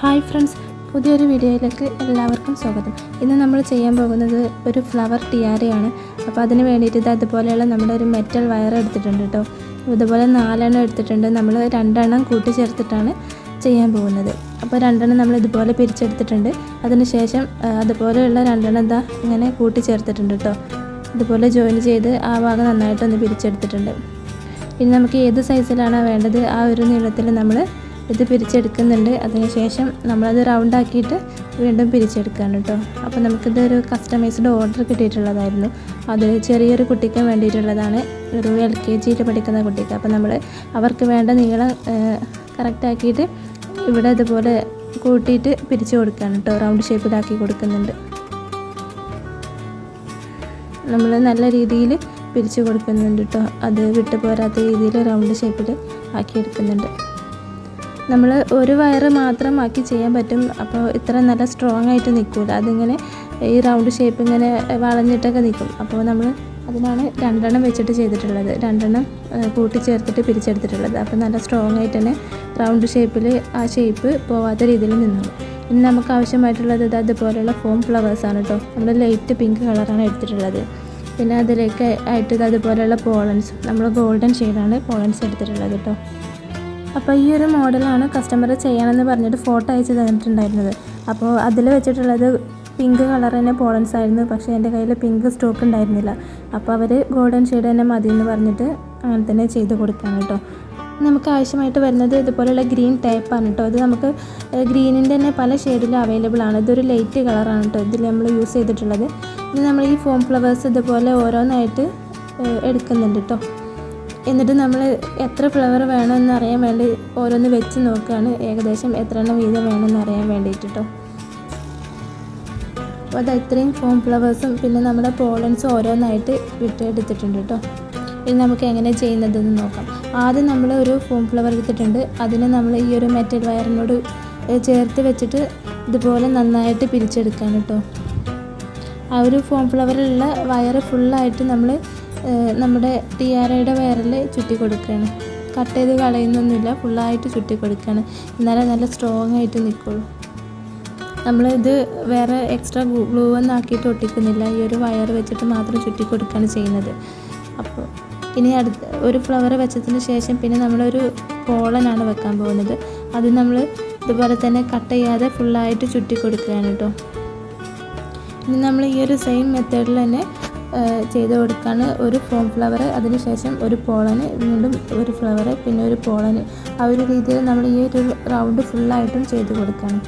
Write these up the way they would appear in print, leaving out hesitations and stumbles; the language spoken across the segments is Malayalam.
ഹായ് ഫ്രണ്ട്സ്, പുതിയൊരു വീഡിയോയിലേക്ക് എല്ലാവർക്കും സ്വാഗതം. ഇന്ന് നമ്മൾ ചെയ്യാൻ പോകുന്നത് ഒരു ഫ്ലവർ ടിയാരയാണ്. അപ്പോൾ അതിന് വേണ്ടിയിട്ട് അതുപോലെയുള്ള നമ്മുടെ ഒരു മെറ്റൽ വയർ എടുത്തിട്ടുണ്ട് കേട്ടോ. ഇതുപോലെ 4 എണ്ണം എടുത്തിട്ടുണ്ട്. നമ്മൾ 2 എണ്ണം കൂട്ടിച്ചേർത്തിട്ടാണ് ചെയ്യാൻ പോകുന്നത്. അപ്പോൾ 2 എണ്ണം നമ്മൾ ഇതുപോലെ പിരിച്ചെടുത്തിട്ടുണ്ട്. അതിനുശേഷം അതുപോലെയുള്ള 2 എണ്ണം ഇതാ ഇങ്ങനെ കൂട്ടിച്ചേർത്തിട്ടുണ്ട് കേട്ടോ. ഇതുപോലെ ജോയിൻ ചെയ്ത് ആ ഭാഗം നന്നായിട്ടൊന്ന് പിരിച്ചെടുത്തിട്ടുണ്ട്. ഇനി നമുക്ക് ഏത് സൈസിലാണോ വേണ്ടത് ആ ഒരു നീളത്തിൽ നമ്മൾ ഇത് പിരിച്ചെടുക്കുന്നുണ്ട്. അതിനുശേഷം നമ്മളത് റൗണ്ട് ആക്കിയിട്ട് വീണ്ടും പിരിച്ചെടുക്കുകയാണ് കേട്ടോ. അപ്പോൾ നമുക്കിതൊരു കസ്റ്റമൈസ്ഡ് ഓർഡർ കിട്ടിയിട്ടുള്ളതായിരുന്നു. അത് ചെറിയൊരു കുട്ടിക്ക് വേണ്ടിയിട്ടുള്ളതാണ്, ഒരു LKG പഠിക്കുന്ന കുട്ടിക്ക്. അപ്പോൾ നമ്മൾ അവർക്ക് വേണ്ട നീളം കറക്റ്റാക്കിയിട്ട് ഇവിടെ ഇതുപോലെ കൂട്ടിയിട്ട് പിരിച്ചു കൊടുക്കുകയാണ് കേട്ടോ. റൗണ്ട് ഷേപ്പിലാക്കി കൊടുക്കുന്നുണ്ട്. നമ്മൾ നല്ല രീതിയിൽ പിരിച്ചു കൊടുക്കുന്നുണ്ട് കേട്ടോ. അത് വിട്ടു പോരാത്ത രീതിയിൽ റൗണ്ട് ഷേപ്പിൽ ആക്കിയെടുക്കുന്നുണ്ട്. നമ്മൾ ഒരു വയറ് മാത്രം ആക്കി ചെയ്യാൻ പറ്റും. അപ്പോൾ ഇത്ര നല്ല സ്ട്രോങ് ആയിട്ട് നിൽക്കില്ല. അതിങ്ങനെ ഈ റൗണ്ട് ഷേപ്പ് ഇങ്ങനെ വളഞ്ഞിട്ടൊക്കെ നിൽക്കും. അപ്പോൾ നമ്മൾ അതിനാണ് 2 എണ്ണം വെച്ചിട്ട് ചെയ്തിട്ടുള്ളത്. 2 എണ്ണം കൂട്ടിച്ചേർത്തിട്ട് പിരിച്ചെടുത്തിട്ടുള്ളത്. അപ്പോൾ നല്ല സ്ട്രോങ് ആയിട്ട് തന്നെ റൗണ്ട് ഷേപ്പിൽ ആ ഷേപ്പ് പോവാത്ത രീതിയിൽ നിന്നു. ഇനി നമുക്ക് ആവശ്യമായിട്ടുള്ളത് അതുപോലെയുള്ള ഫോം ഫ്ലവേഴ്സാണ് കേട്ടോ. നമ്മൾ ലൈറ്റ് പിങ്ക് കളറാണ് എടുത്തിട്ടുള്ളത്. പിന്നെ അതിലേക്ക് ആയിട്ട് അതുപോലെയുള്ള പോളൻസ്, നമ്മൾ ഗോൾഡൻ ഷെയ്ഡാണ് പോളൻസ് എടുത്തിട്ടുള്ളത് കേട്ടോ. അപ്പോൾ ഈ ഒരു മോഡലാണ് കസ്റ്റമർ ചെയ്യണമെന്ന് പറഞ്ഞിട്ട് ഫോട്ടോ അയച്ച് തന്നിട്ടുണ്ടായിരുന്നത്. അപ്പോൾ അതിൽ വെച്ചിട്ടുള്ളത് പിങ്ക് കളർ തന്നെ പോളൻസ് ആയിരുന്നു. പക്ഷേ എൻ്റെ കയ്യിൽ പിങ്ക് സ്റ്റോക്ക് ഉണ്ടായിരുന്നില്ല. അപ്പോൾ അവർ ഗോൾഡൻ ഷെയ്ഡ് തന്നെ മതി എന്ന് പറഞ്ഞിട്ട് അങ്ങനെ തന്നെ ചെയ്ത് കൊടുക്കുകയാണ് കേട്ടോ. നമുക്ക് ആവശ്യമായിട്ട് വരുന്നത് ഇതുപോലെയുള്ള ഗ്രീൻ ടൈപ്പാണ് കേട്ടോ. ഇത് നമുക്ക് ഗ്രീനിൻ്റെ തന്നെ പല ഷെയ്ഡിലും അവൈലബിൾ ആണ്. ഇതൊരു ലൈറ്റ് കളറാണ് കേട്ടോ ഇതിൽ നമ്മൾ യൂസ് ചെയ്തിട്ടുള്ളത്. ഇനി നമ്മൾ ഈ ഫോം ഫ്ലവേഴ്സ് ഇതുപോലെ ഓരോന്നായിട്ട് എടുക്കുന്നുണ്ട് കേട്ടോ. എന്നിട്ട് നമ്മൾ എത്ര ഫ്ലവർ വേണമെന്ന് അറിയാൻ വേണ്ടി ഓരോന്ന് വെച്ച് നോക്കുകയാണ്. ഏകദേശം എത്ര എണ്ണം വീതം വേണമെന്ന് അറിയാൻ വേണ്ടിയിട്ട് കേട്ടോ. അപ്പോൾ അത് ഇത്രയും ഫോം ഫ്ലവേഴ്സും പിന്നെ നമ്മുടെ പോളൻസും ഓരോന്നായിട്ട് വിട്ടെടുത്തിട്ടുണ്ട് കേട്ടോ. ഇനി നമുക്ക് എങ്ങനെ ചെയ്യുന്നതെന്ന് നോക്കാം. ആദ്യം നമ്മൾ ഒരു ഫോം ഫ്ലവർ എടുത്തിട്ടുണ്ട്. അതിന് നമ്മൾ ഈ ഒരു മെറ്റൽ വയറിനോട് ചേർത്ത് വെച്ചിട്ട് ഇതുപോലെ നന്നായിട്ട് പിരിച്ചെടുക്കുകയാണ് കേട്ടോ. ആ ഒരു ഫോം ഫ്ലവറിലുള്ള വയർ ഫുള്ളായിട്ട് നമ്മൾ നമ്മുടെ ടിയാരയുടെ വയറിൽ ചുറ്റി കൊടുക്കുകയാണ്. കട്ട് ചെയ്ത് കളയുന്നൊന്നുമില്ല, ഫുള്ളായിട്ട് ചുറ്റി കൊടുക്കുകയാണ്. എന്നാലേ നല്ല സ്ട്രോങ് ആയിട്ട് നിൽക്കുള്ളൂ. നമ്മളിത് വേറെ എക്സ്ട്രാ ഗ്ലൂ ഒന്നും ആക്കിയിട്ട് ഒട്ടിക്കുന്നില്ല. ഈ ഒരു വയർ വെച്ചിട്ട് മാത്രം ചുറ്റി കൊടുക്കുകയാണ് ചെയ്യുന്നത്. അപ്പോൾ ഇനി ഒരു ഫ്ലവർ വെച്ചതിന് ശേഷം പിന്നെ നമ്മളൊരു പോളനാണ് വെക്കാൻ പോകുന്നത്. അത് നമ്മൾ ഇതുപോലെ തന്നെ കട്ട് ചെയ്യാതെ ഫുള്ളായിട്ട് ചുറ്റി കൊടുക്കുകയാണ് കേട്ടോ. ഇനി നമ്മൾ ഈ ഒരു സെയിം മെത്തേഡിൽ തന്നെ ചെയ്ത് കൊടുക്കുകയാണ്. ഒരു ഫോം ഫ്ലവർ, അതിനുശേഷം ഒരു പോളന്, വീണ്ടും ഒരു ഫ്ലവർ, പിന്നെ ഒരു പോളന്. ആ ഒരു രീതിയിൽ നമ്മൾ ഈ ഒരു റൗണ്ട് ഫുള്ളായിട്ടും ചെയ്ത് കൊടുക്കുകയാണ്.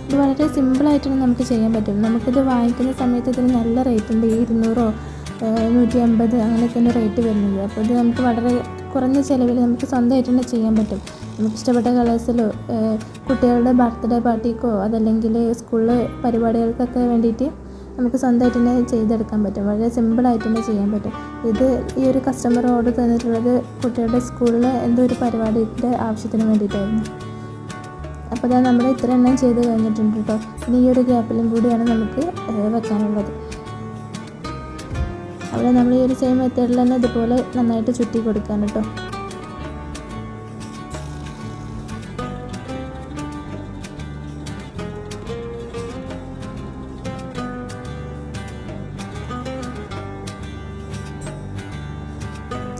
ഇത് വളരെ സിമ്പിളായിട്ടാണ് നമുക്ക് ചെയ്യാൻ പറ്റും. നമുക്കിത് വാങ്ങിക്കുന്ന സമയത്ത് ഇതിന് നല്ല റേറ്റ് ഉണ്ട്. 200 150 അങ്ങനെയൊക്കെയാണ് റേറ്റ് വരുന്നത്. അപ്പോൾ ഇത് നമുക്ക് വളരെ കുറഞ്ഞ ചിലവിൽ നമുക്ക് സ്വന്തമായിട്ട് തന്നെ ചെയ്യാൻ പറ്റും. നമുക്ക് ഇഷ്ടപ്പെട്ട കളേഴ്സിലോ കുട്ടികളുടെ ബർത്ത്ഡേ പാർട്ടിക്കോ അതല്ലെങ്കിൽ സ്കൂളിൽ പരിപാടികൾക്കൊക്കെ വേണ്ടിയിട്ട് നമുക്ക് സ്വന്തമായിട്ട് തന്നെ ചെയ്തെടുക്കാൻ പറ്റും. വളരെ സിമ്പിളായിട്ട് തന്നെ ചെയ്യാൻ പറ്റും. ഇത് ഈ ഒരു കസ്റ്റമർ ഓർഡർ തന്നിട്ടുള്ളത് കുട്ടികളുടെ സ്കൂളിൽ എന്തോ ഒരു പരിപാടിയുടെ ആവശ്യത്തിന് വേണ്ടിയിട്ടായിരുന്നു. അപ്പോൾ അതാ നമ്മൾ ഇത്ര എണ്ണം ചെയ്ത് കഴിഞ്ഞിട്ടുണ്ട് കേട്ടോ. ഇനി ഈ ഒരു ഗ്യാപ്പിലും കൂടിയാണ് നമുക്ക് വെക്കാനുള്ളത്. അവിടെ നമ്മൾ ഈ ഒരു സെയിം മെത്തേഡിൽ തന്നെ ഇതുപോലെ നന്നായിട്ട് ചുറ്റി കൊടുക്കാൻ കേട്ടോ.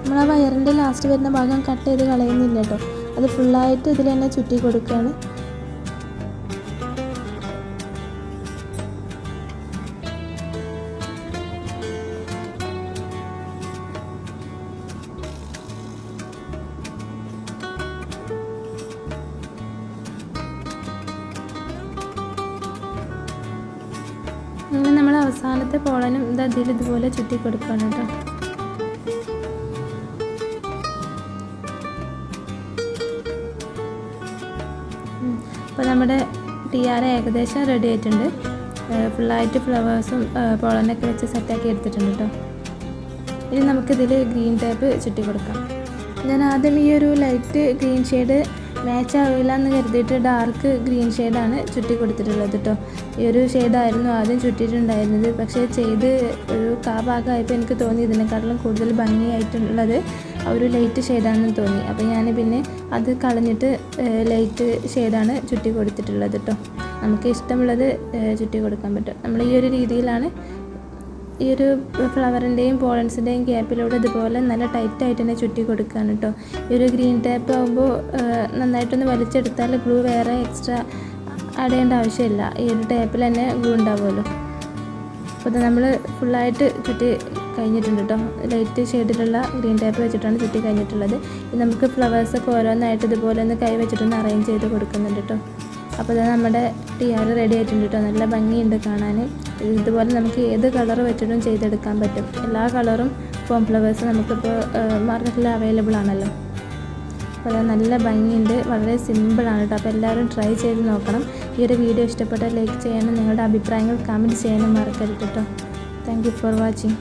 നമ്മൾ ആ വയറിൻ്റെ ലാസ്റ്റ് വരുന്ന ഭാഗം കട്ട് ചെയ്ത് കളയുന്നില്ല കേട്ടോ. അത് ഫുള്ളായിട്ട് ഇതിൽ തന്നെ ചുറ്റി കൊടുക്കുകയാണ്. അങ്ങനെ നമ്മൾ അവസാനത്തെ പോളനും ഇത് അതിൽ ഇതുപോലെ ചുറ്റി കൊടുക്കുകയാണ് കേട്ടോ. അപ്പോൾ നമ്മുടെ ടിയാര ഏകദേശം റെഡി ആയിട്ടുണ്ട്. ഫുള്ളായിട്ട് ഫ്ലവേഴ്സും പോളനൊക്കെ വെച്ച് സെറ്റാക്കി എടുത്തിട്ടുണ്ട് കേട്ടോ. ഇനി നമുക്കിതിൽ ഗ്രീൻ ടേപ്പ് ചുറ്റി കൊടുക്കാം. ഞാൻ ആദ്യം ഈ ഒരു ലൈറ്റ് ഗ്രീൻ ഷെയ്ഡ് മാച്ച് ആവില്ല എന്ന് കരുതിയിട്ട് ഡാർക്ക് ഗ്രീൻ ഷെയ്ഡാണ് ചുറ്റി കൊടുത്തിട്ടുള്ളത് കേട്ടോ. ഈ ഒരു ഷെയ്ഡായിരുന്നു ആദ്യം ചുറ്റിയിട്ടുണ്ടായിരുന്നത്. പക്ഷേ ചെയ്ത് ഒരു ഭാഗമായപ്പോൾ എനിക്ക് തോന്നി ഇതിനെക്കാട്ടിലും കൂടുതൽ ഭംഗിയായിട്ടുള്ളത് ആ ഒരു ലൈറ്റ് ഷെയ്ഡാണെന്ന് തോന്നി. അപ്പോൾ ഞാൻ പിന്നെ അത് കളഞ്ഞിട്ട് ലൈറ്റ് ഷെയ്ഡാണ് ചുറ്റി കൊടുത്തിട്ടുള്ളത് കേട്ടോ. നമുക്ക് ഇഷ്ടമുള്ളത് ചുറ്റി കൊടുക്കാൻ പറ്റും. നമ്മൾ ഈ ഒരു രീതിയിലാണ് ഈ ഒരു ഫ്ലവറിൻ്റെയും പോളൻസിൻ്റെയും ഗ്യാപ്പിലൂടെ ഇതുപോലെ നല്ല ടൈറ്റായിട്ട് തന്നെ ചുറ്റി കൊടുക്കുകയാണ് കേട്ടോ. ഈ ഒരു ഗ്രീൻ ടേപ്പ് ആകുമ്പോൾ നന്നായിട്ടൊന്ന് വലിച്ചെടുത്താൽ ഗ്ലൂ വേറെ എക്സ്ട്രാ ആഡ് ചെയ്യേണ്ട ആവശ്യമില്ല. ഈ ഒരു ടേപ്പിൽ തന്നെ ഗ്ലൂ ഉണ്ടാവുമല്ലോ. അപ്പോൾ ഇത് നമ്മൾ ഫുള്ളായിട്ട് ചുറ്റി കഴിഞ്ഞിട്ടുണ്ട് കേട്ടോ. ലൈറ്റ് ഷെയ്ഡിലുള്ള ഗ്രീൻ ടേപ്പ് വെച്ചിട്ടാണ് ചുറ്റി കഴിഞ്ഞിട്ടുള്ളത്. ഇത് നമുക്ക് ഫ്ലവേഴ്സൊക്കെ ഓരോന്നായിട്ട് ഇതുപോലെ ഒന്ന് കൈ വെച്ചിട്ടൊന്ന് അറേഞ്ച് ചെയ്ത് കൊടുക്കുന്നുണ്ട് കേട്ടോ. അപ്പോൾ ഇത് നമ്മുടെ ടിയാർ റെഡി ആയിട്ടുണ്ട് കേട്ടോ. നല്ല ഭംഗിയുണ്ട് കാണാൻ. ഇതുപോലെ നമുക്ക് ഏത് കളർ വെച്ചിട്ടും ചെയ്തെടുക്കാൻ പറ്റും. എല്ലാ കളറും ഫോം ഫ്ലവേഴ്സ് നമുക്കിപ്പോൾ മാർക്കറ്റിൽ അവൈലബിൾ ആണല്ലോ. അപ്പോൾ അത് നല്ല ഭംഗിയുണ്ട്, വളരെ സിമ്പിളാണ് കേട്ടോ. അപ്പോൾ എല്ലാവരും ട്രൈ ചെയ്ത് നോക്കണം. ഈ ഒരു വീഡിയോ ഇഷ്ടപ്പെട്ടാൽ ലൈക്ക് ചെയ്യാനും നിങ്ങളുടെ അഭിപ്രായങ്ങൾ കമൻറ്റ് ചെയ്യാനും മറക്കരുത് കേട്ടോ. Thank you for watching.